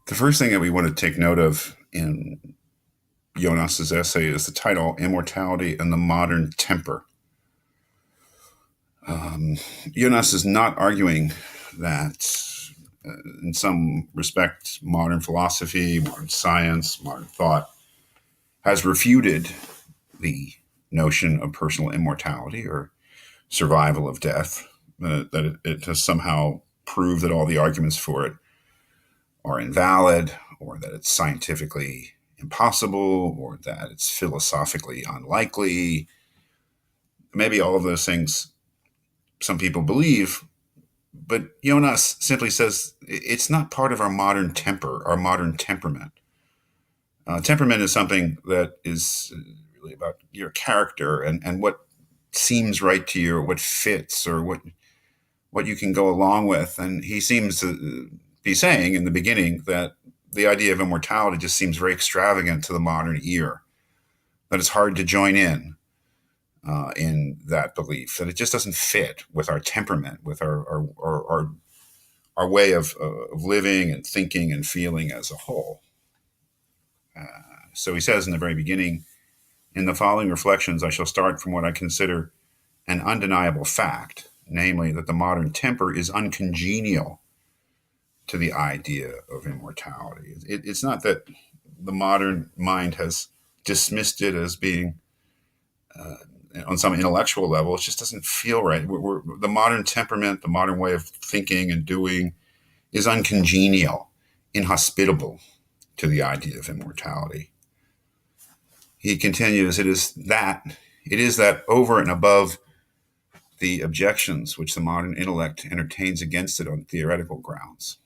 The first thing that we want to take note of in Jonas's essay is the title, Immortality and the Modern Temper. Jonas is not arguing that, in some respect, modern philosophy, modern science, modern thought has refuted the notion of personal immortality or survival of death, that it has somehow proved that all the arguments for it are invalid, or that it's scientifically impossible, or that it's philosophically unlikely. Maybe all of those things some people believe, but Jonas simply says it's not part of our modern temper, our modern temperament. Temperament is something that is really about your character and what seems right to you, or what fits, or what you can go along with. And he seems to be saying in the beginning that the idea of immortality just seems very extravagant to the modern ear, that it's hard to join in that belief, that it just doesn't fit with our temperament, with our way of living and thinking and feeling as a whole. So he says in the very beginning, in the following reflections, I shall start from what I consider an undeniable fact, namely that the modern temper is uncongenial to the idea of immortality. It's not that the modern mind has dismissed it as being on some intellectual level. It just doesn't feel right. The modern temperament, the modern way of thinking and doing is uncongenial, inhospitable to the idea of immortality. He continues, it is that over and above the objections which the modern intellect entertains against it on theoretical grounds.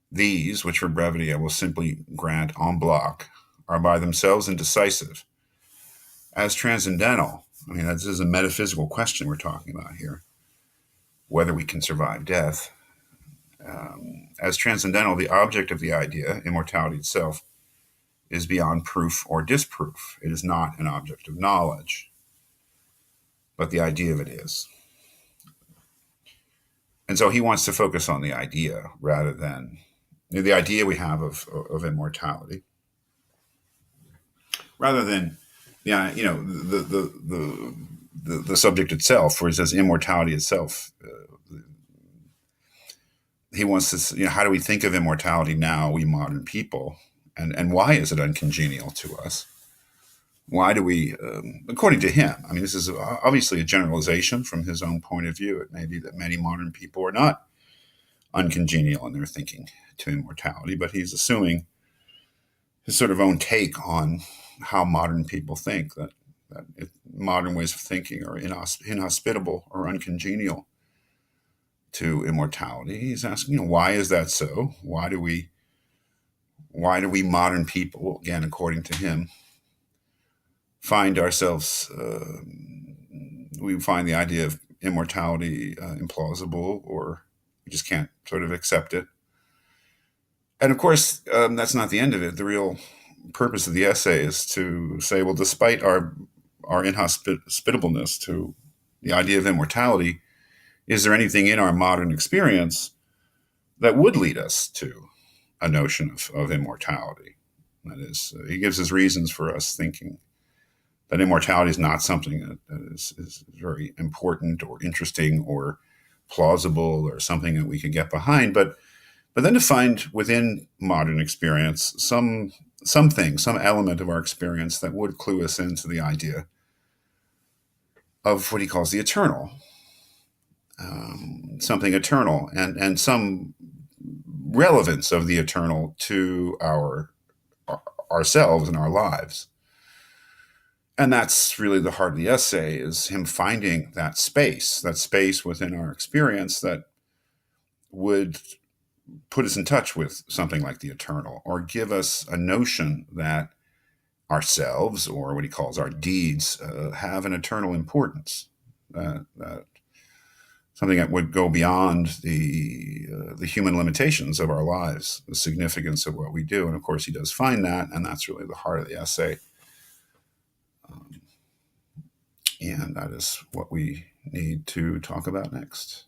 These, which for brevity I will simply grant en bloc, are by themselves indecisive. As transcendental, I mean, this is a metaphysical question we're talking about here, whether we can survive death. As transcendental, the object of the idea, immortality itself, is beyond proof or disproof. It is not an object of knowledge, but the idea of it is. And so he wants to focus on the idea rather than the idea we have of immortality, rather than the subject itself, where he says immortality itself. He wants to, how do we think of immortality now, we modern people, and why is it uncongenial to us? Why do we, according to him, I mean, this is obviously a generalization from his own point of view. It may be that many modern people are not uncongenial in their thinking to immortality, but he's assuming his sort of own take on how modern people think, that modern ways of thinking are inhospitable or uncongenial to immortality. He's asking, why is that so? Why do we modern people, again, according to him, find ourselves, we find the idea of immortality implausible, or we just can't sort of accept it? And of course, that's not the end of it. The real purpose of the essay is to say, well, despite our inhospitableness to the idea of immortality, is there anything in our modern experience that would lead us to a notion of immortality? That is, he gives his reasons for us thinking that immortality is not something that is very important or interesting or plausible or something that we could get behind, but then to find within modern experience something, some element of our experience that would clue us into the idea of what he calls the eternal, something eternal, and some relevance of the eternal to ourselves and our lives. And that's really the heart of the essay, is him finding that space within our experience that would put us in touch with something like the eternal, or give us a notion that ourselves, or what he calls our deeds, have an eternal importance, that something that would go beyond the human limitations of our lives, the significance of what we do. And of course, he does find that, and that's really the heart of the essay. And that is what we need to talk about next.